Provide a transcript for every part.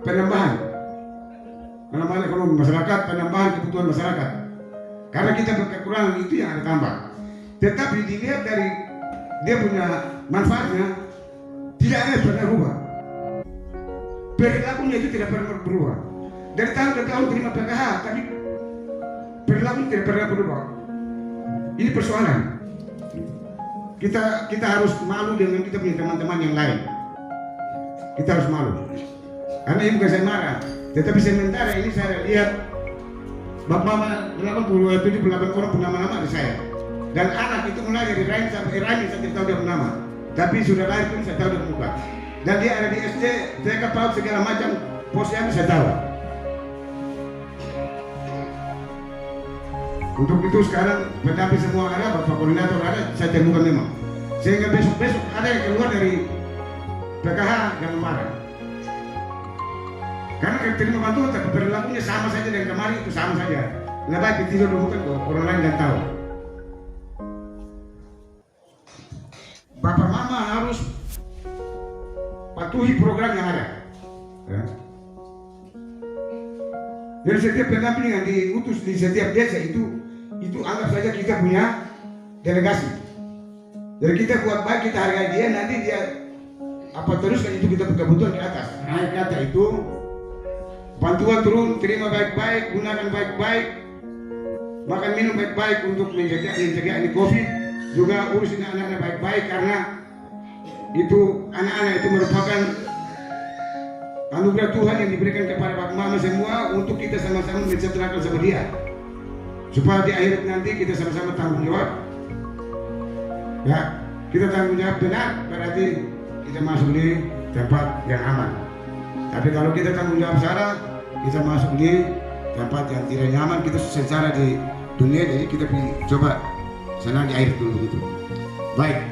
penambahan ekonomi masyarakat, penambahan kebutuhan masyarakat. Karena kita berkekurangan itu yang ada tambah. Tetapi dilihat dari dia punya manfaatnya, tidak ada yang pernah berubah. Perilakunya itu tidak pernah berubah. Dari tahun ke tahun terima PKH, tapi perilakunya tidak pernah berubah. Ini persoalan. Kita harus malu dengan kita punya teman-teman yang lain. Kita harus malu. Karena ini bukan saya marah, tetapi sementara ini saya lihat Bapak Mama 78 orang bernama-nama di saya. Dan anak itu mulai dari Rahim sampai Rani saya tidak tahu dia bernama. Tapi sudah lahir pun saya tahu dia muka. Dan dia ada di SD, TK, PAUD segala macam posnya saya tahu. Untuk itu sekarang pendamping semua ada, Bapak Koordinator ada, saya temukan memang. Sehingga besok-besok ada yang keluar dari PKH yang marah. Karena terima bantuan tapi perilakunya sama saja dengan kemarin itu sama saja. Lebih baik tidur dulu kan orang lain dan tahu. Bapak Mama harus patuhi program yang ada. Ya. Jadi setiap pendamping yang diutus di setiap desa itu anggap saja kita punya delegasi. Jadi kita buat baik, kita hargai dia, nanti dia apa teruskan itu kita kebutuhan di atas. Naik kata itu bantuan turun, terima baik-baik, gunakan baik-baik, makan minum baik-baik untuk mencegah ini COVID. Juga urusin anak-anak baik-baik karena itu anak-anak itu merupakan anugerah Tuhan yang diberikan kepada Bapak Mama semua untuk kita sama-sama mensejahterakan sama dia. Supaya di akhir nanti kita sama-sama tanggung jawab. Ya, kita tanggung jawab benar berarti kita masuk di tempat yang aman. Tapi kalau kita tanggung jawab salah, kita masuk di tempat yang tidak nyaman, kita secara di dunia, jadi kita coba senang di air dulu gitu. Baik,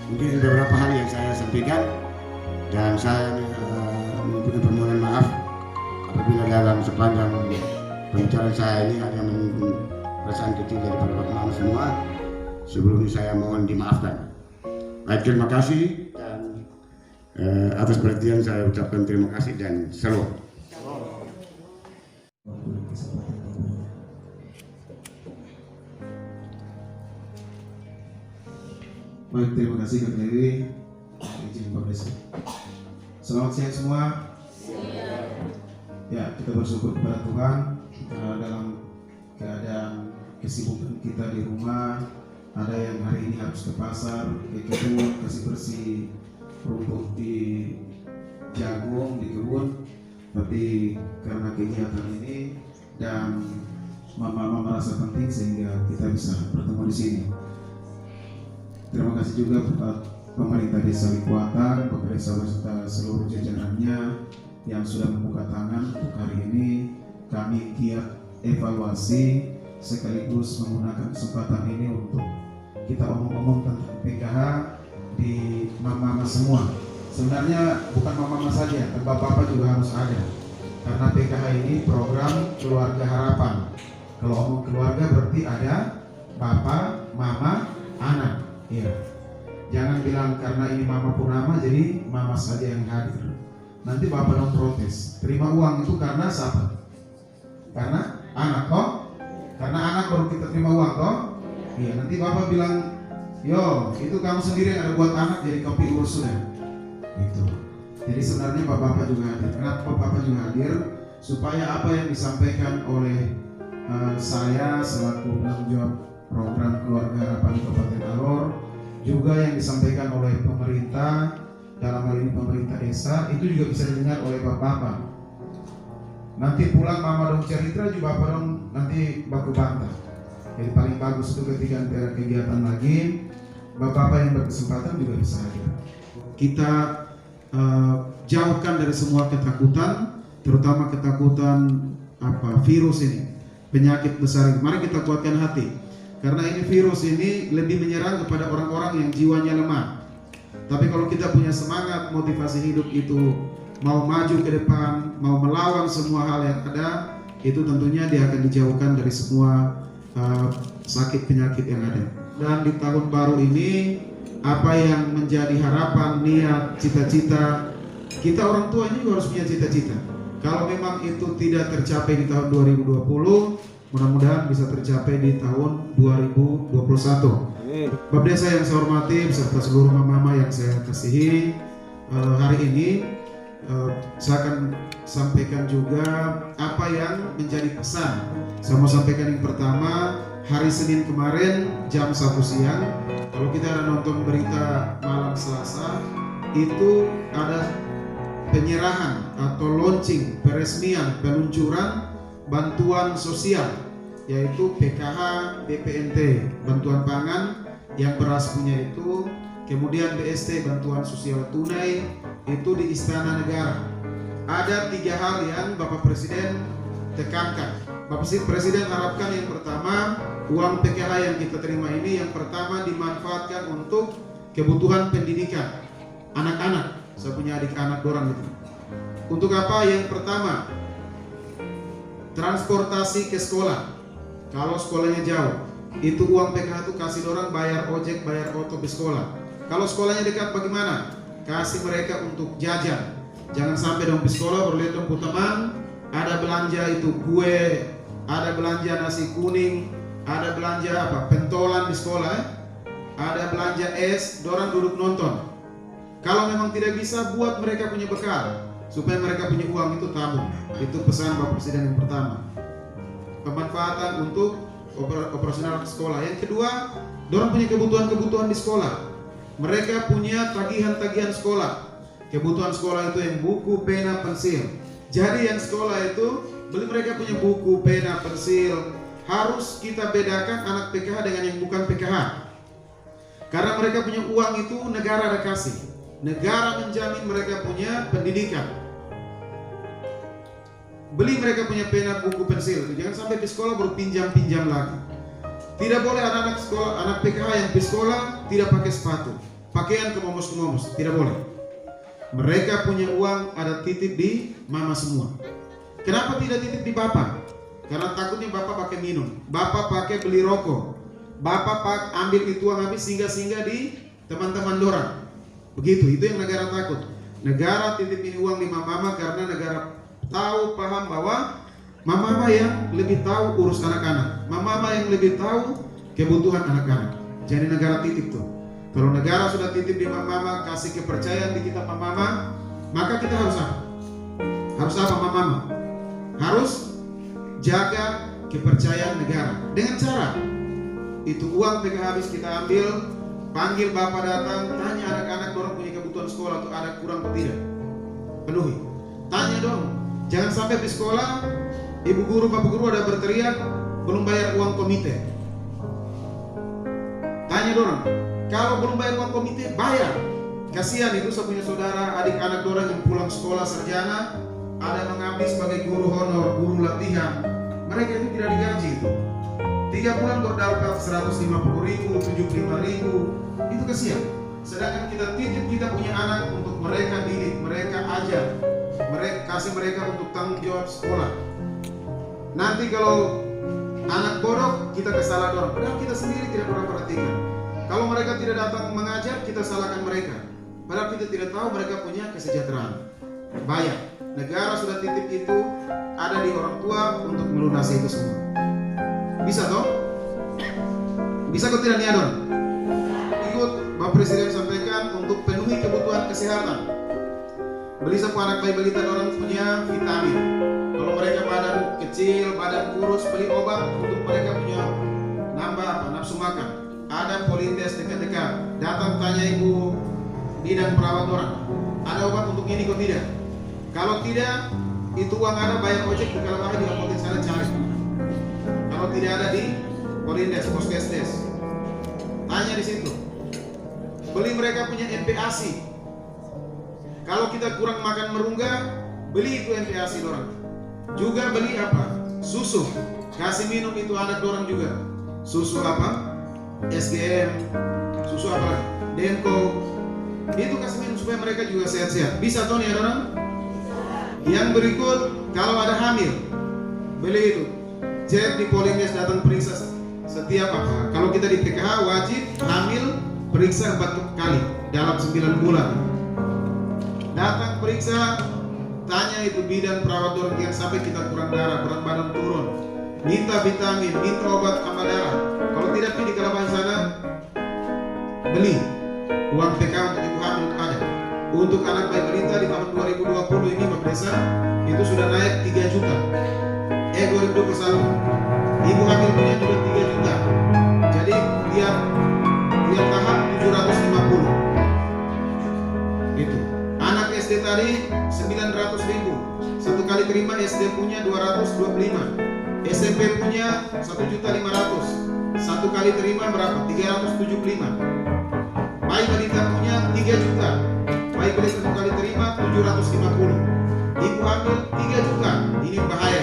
mungkin beberapa hal yang saya sampaikan dan saya mempunyai permohonan maaf apabila dalam sepanjang pembicaraan saya ini ada yang menyinggung perasaan kecil daripada Bapak Mama semua. Sebelumnya saya mohon dimaafkan. Baik, terima kasih dan atas perhatian saya ucapkan terima kasih dan salam. Baik, terima kasih Kak Dewi. Izin Pak Presiden. Selamat siang semua. Ya, kita bersyukur kepada Tuhan dalam keadaan kesibukan kita di rumah. Ada yang hari ini harus ke pasar, ke kebun, kasih bersih rumput di jagung, di kebun. Tapi karena kegiatan ini dan Mama merasa penting sehingga kita bisa bertemu di sini. Terima kasih juga buat pemerintah Desa Likuatan, pemerintah beserta seluruh jajarannya yang sudah membuka tangan untuk hari ini. Kami giat evaluasi sekaligus menggunakan kesempatan ini untuk kita omong-omong tentang PKH di mama-mama semua. Sebenarnya bukan mama-mama saja, bapak-bapak juga harus ada. Karena PKH ini program keluarga harapan. Kalau omong keluarga berarti ada bapak, mama, anak. Iya. Jangan bilang karena ini mama purnama jadi mama saja yang hadir. Nanti bapak dong protes. Terima uang itu karena siapa? Karena anak toh? Karena anak baru kita terima uang toh? Iya, nanti bapak bilang, yo itu kamu sendiri yang ada buat anak jadi kopi urus sudah. Itu. Jadi sebenarnya bapak-bapak juga hadir. Kenapa bapak juga hadir? Supaya apa yang disampaikan oleh saya selaku penanggung jawab program keluarga harapan Kabupaten Alor, juga yang disampaikan oleh pemerintah dalam hal ini pemerintah desa itu juga bisa didengar oleh bapak-bapak. Nanti pulang mama dong cerita juga bapak dong nanti baku bantah. Jadi paling bagus itu ketika ada kegiatan lagi bapak-bapak yang berkesempatan juga bisa hadir. Kita jauhkan dari semua ketakutan, terutama ketakutan virus ini, penyakit besar ini. Mari kita kuatkan hati. Karena ini virus ini lebih menyerang kepada orang-orang yang jiwanya lemah. Tapi kalau kita punya semangat, motivasi hidup itu mau maju ke depan, mau melawan semua hal yang ada, itu tentunya dia akan dijauhkan dari semua sakit penyakit yang ada. Dan di tahun baru ini, apa yang menjadi harapan, niat, cita-cita kita orang tua ini juga harus punya cita-cita. Kalau memang itu tidak tercapai di tahun 2020, mudah-mudahan bisa tercapai di tahun 2021. Bapak Desa yang saya hormati beserta seluruh mama-mama yang saya kasihi, hari ini saya akan sampaikan juga apa yang menjadi pesan. Saya mau sampaikan yang pertama, hari Senin kemarin jam 1 siang, kalau kita ada nonton berita malam Selasa, itu ada penyerahan atau launching, peresmian, peluncuran bantuan sosial, yaitu PKH BPNT, bantuan pangan yang beras punya itu, kemudian BST, bantuan sosial tunai, itu di Istana Negara. Ada 3 hal yang Bapak Presiden tekankan. Bapak Presiden harapkan yang pertama, uang PKH yang kita terima ini yang pertama dimanfaatkan untuk kebutuhan pendidikan anak-anak. Saya punya adik anak orang itu. Untuk apa? Yang pertama, transportasi ke sekolah. Kalau sekolahnya jauh, itu uang PKH itu kasih orang bayar ojek, bayar auto ke sekolah. Kalau sekolahnya dekat bagaimana? Kasih mereka untuk jajan. Jangan sampai dong di sekolah berlihat dong teman, ada belanja itu kue, ada belanja nasi kuning, ada belanja apa? Pentolan di sekolah, ada belanja es, dorang duduk nonton. Kalau memang tidak bisa, buat mereka punya bekal supaya mereka punya uang itu tabung. Itu pesan Bapak Presiden yang pertama. Pemanfaatan untuk operasional sekolah. Yang kedua, dorang punya kebutuhan-kebutuhan di sekolah. Mereka punya tagihan-tagihan sekolah. Kebutuhan sekolah itu yang buku, pena, pensil. Jadi yang sekolah itu beli mereka punya buku, pena, pensil. Harus kita bedakan anak PKH dengan yang bukan PKH. Karena mereka punya uang itu negara ada kasih. Negara menjamin mereka punya pendidikan. Beli mereka punya pena, buku, pensil. Jangan sampai di sekolah baru pinjam-pinjam lagi. Tidak boleh anak-anak sekolah, anak PKH yang di sekolah tidak pakai sepatu, pakaian kemomos-kemomos, tidak boleh. Mereka punya uang ada titip di mama semua. Kenapa tidak titip di bapak? Karena takutnya bapak pakai minum, bapak pakai beli rokok, bapak ambil itu uang habis singgah-singgah di teman-teman dorang. Begitu, itu yang negara takut. Negara titip ini uang di mama karena negara tahu, paham bahwa mama yang lebih tahu urus anak-anak, mama yang lebih tahu kebutuhan anak-anak. Jadi negara titip tuh. Kalau negara sudah titip di mama, kasih kepercayaan di kita mama, maka kita harus apa? Harus apa mama? Harus jaga kepercayaan negara. Dengan cara itu uang PKH habis kita ambil, panggil bapak datang, tanya anak-anak orang punya kebutuhan sekolah atau ada kurang atau tidak, penuhi. Tanya dong, jangan sampai di sekolah ibu guru, bapak guru ada berteriak belum bayar uang komite. Tanya dorang, kalau belum bayar uang komite, bayar. Kasihan itu saya punya saudara, adik anak dorang yang pulang sekolah sarjana, ada mengabdi sebagai guru honor, guru latihan. Mereka itu tidak digaji itu. 3 bulan berdapat 150.000, 75.000, itu kasihan. Sedangkan kita titip kita punya anak untuk mereka didik, mereka ajar, mereka kasih mereka untuk tanggung jawab sekolah. Nanti kalau anak bodoh, kita kesalahan orang. Padahal kita sendiri tidak pernah perhatikan. Kalau mereka tidak datang mengajar, kita salahkan mereka. Padahal kita tidak tahu mereka punya kesejahteraan. Bayar. Negara sudah titip itu ada di orang tua untuk melunasi itu semua. Bisa toh? Bisa kok tidak niadon? Ikut Bapak Presiden sampaikan untuk penuhi kebutuhan kesehatan. Beli sebuah anak bayi balita orang punya vitamin. Kalau mereka badan kecil, badan kurus, beli obat untuk mereka punya nambah nafsu makan. Ada polindes dekat-dekat. Datang tanya ibu bidan perawat orang. Ada obat untuk ini kok tidak? Kalau tidak, itu uang ada bayar ojek ke Kalabari di apotek sana cari. Kalau tidak ada di polindes, poskesdes, tanya di situ. Beli mereka punya MPASI. Kalau kita kurang makan merungga, beli itu MPASI orang. Juga beli apa? Susu. Kasih minum itu anak orang juga. Susu apa? SGM. Susu apa? Denko. Itu kasih minum supaya mereka juga sehat-sehat. Bisa toh nih orang? Yang berikut, kalau ada hamil, beli itu. Cek di Polindes, datang periksa setiap apa. Kalau kita di PKH wajib hamil periksa 4 kali dalam 9 bulan. Datang periksa, tanya itu bidan perawat dorong yang sampai kita kurang darah, berat badan turun, minta vitamin, minta obat tambah darah. Kalau tidak di Kalabahi sana beli uang PK untuk ibu hamil untuk ada. Untuk anak bayi balita di tahun 2020 ini Pak Desa itu sudah naik 3 juta. 2021 ibu hamil punya juga 3 juta. Jadi tiap tahap 750. Itu. Anak SD tadi 900.000. Satu kali terima SD punya 225. SMP punya 1.500.000. Satu kali terima berapa? 375. Bayi balita punya 3 juta. Bayi balita satu kali terima 750. Ibu hamil 3 juta. Ini bahaya.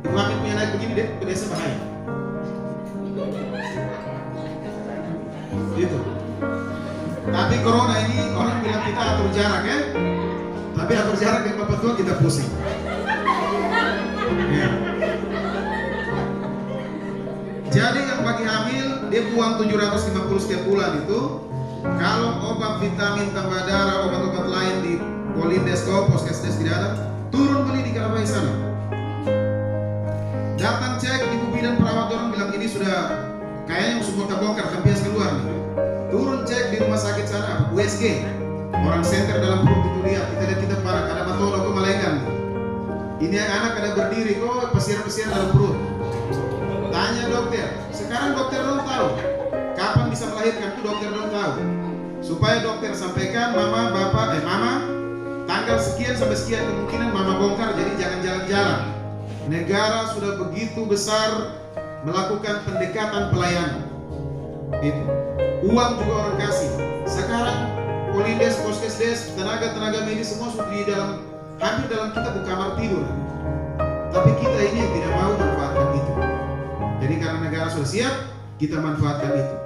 Ibu hamil punya naik begini deh, pedesnya bahaya. Itu. Tapi corona ini orang bilang kita atur jarak ya. Tapi atur jarak yang bapak tua kita pusing. Ya. Jadi yang bagi hamil dia buang 750 setiap bulan itu. Kalau obat vitamin tambah darah, obat-obat lain di Polindes, Poskesdes tidak ada, turun beli di Kalabahi sana. Datang cek ibu bidan perawat orang bilang ini sudah kayaknya semua kebongkar, kampias keluar nih. Turun cek di rumah sakit sana, USG, orang senter dalam perut itu lihat, kita parah, ada matolo kok malaikan. Ini anak ada berdiri kok pesiar-pesiar dalam perut. Tanya dokter, sekarang dokter dong tahu kapan bisa melahirkan itu dokter dong tahu. Supaya dokter sampaikan mama, bapak, mama tanggal sekian sampai sekian kemungkinan mama bongkar, jadi jangan jalan-jalan. Negara sudah begitu besar melakukan pendekatan pelayanan. Itu. Uang juga orang kasih. Sekarang Polindes, Poskesdes, tenaga medis semua sudah di dalam hampir dalam kita bukan kamar tidur. Tapi kita ini yang tidak mau manfaatkan itu. Jadi karena negara sudah siap, kita manfaatkan itu.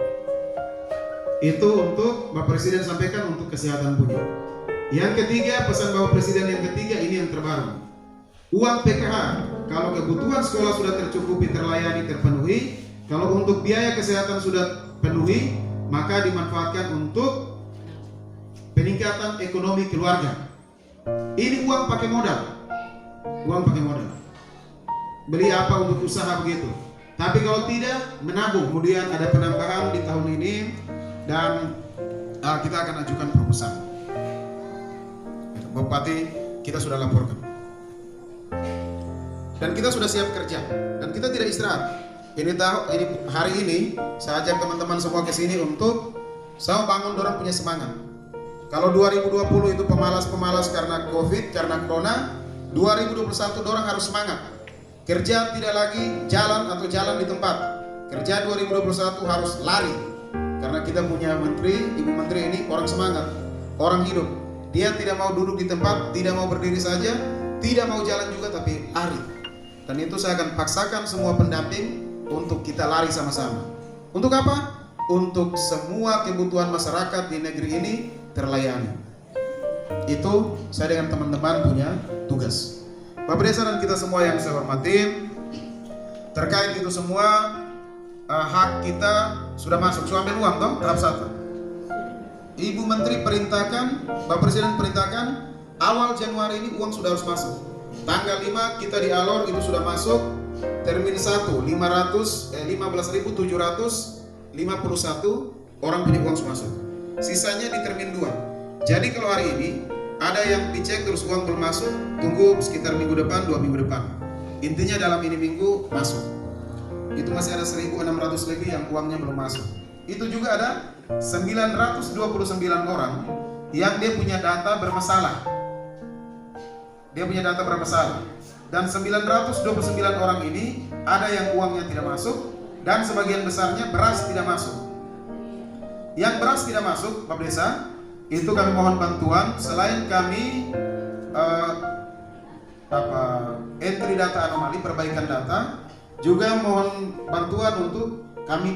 Itu untuk Bapak Presiden sampaikan untuk kesehatan punya. Yang ketiga, pesan Bapak Presiden yang ketiga ini yang terbaru. Uang PKH, kalau kebutuhan sekolah sudah tercukupi, terlayani, terpenuhi, kalau untuk biaya kesehatan sudah penuhi, maka dimanfaatkan untuk peningkatan ekonomi keluarga. Ini uang pakai modal. Uang pakai modal. Beli apa untuk usaha begitu. Tapi kalau tidak, menabung. Kemudian ada penambahan di tahun ini dan kita akan ajukan proposal. Bupati kita sudah laporkan. Dan kita sudah siap kerja. Dan kita tidak istirahat. Ini hari ini saya ajak teman-teman semua ke sini untuk sama bangun dorong punya semangat. Kalau 2020 itu pemalas-pemalas karena Covid, karena Corona, 2021 dorong harus semangat. Kerja tidak lagi jalan atau jalan di tempat. Kerja 2021 harus lari. Karena kita punya menteri, ibu menteri ini orang semangat, orang hidup. Dia tidak mau duduk di tempat, tidak mau berdiri saja, tidak mau jalan juga tapi lari. Dan itu saya akan paksakan semua pendamping untuk kita lari sama-sama. Untuk apa? Untuk semua kebutuhan masyarakat di negeri ini terlayani. Itu saya dengan teman-teman punya tugas. Bapak Desa dan kita semua yang saya hormati, terkait itu semua hak kita sudah masuk. Sudah ambil uang toh tahap 1. Ibu Menteri perintahkan, Bapak Presiden perintahkan awal Januari ini uang sudah harus masuk. Tanggal 5 kita di Alor itu sudah masuk. Termin 1 15.751 orang punya uang masuk. Sisanya di termin 2. Jadi kalau hari ini ada yang dicek terus uang belum masuk, tunggu sekitar minggu depan, 2 minggu depan. Intinya dalam ini minggu masuk. Itu masih ada 1.600 lagi yang uangnya belum masuk. Itu juga ada 929 orang yang dia punya data bermasalah. Dia punya data bermasalah. Dan 929 orang ini ada yang uangnya tidak masuk dan sebagian besarnya beras tidak masuk. Yang beras tidak masuk, Bapak Desa, itu kami mohon bantuan. Selain kami entry data anomali, perbaikan data, juga mohon bantuan untuk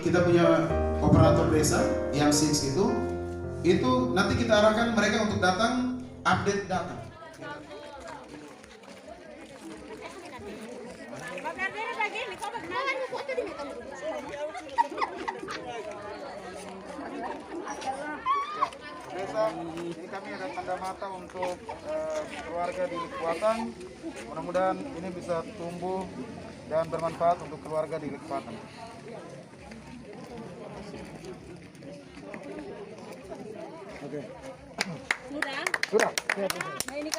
kita punya operator desa yang SINS itu nanti kita arahkan mereka untuk datang update data. desa. Ini kami ada tanda mata untuk keluarga di Likupang. Mudah-mudahan ini bisa tumbuh dan bermanfaat untuk keluarga di Likupang. Sudah? Sudah. Nah, ini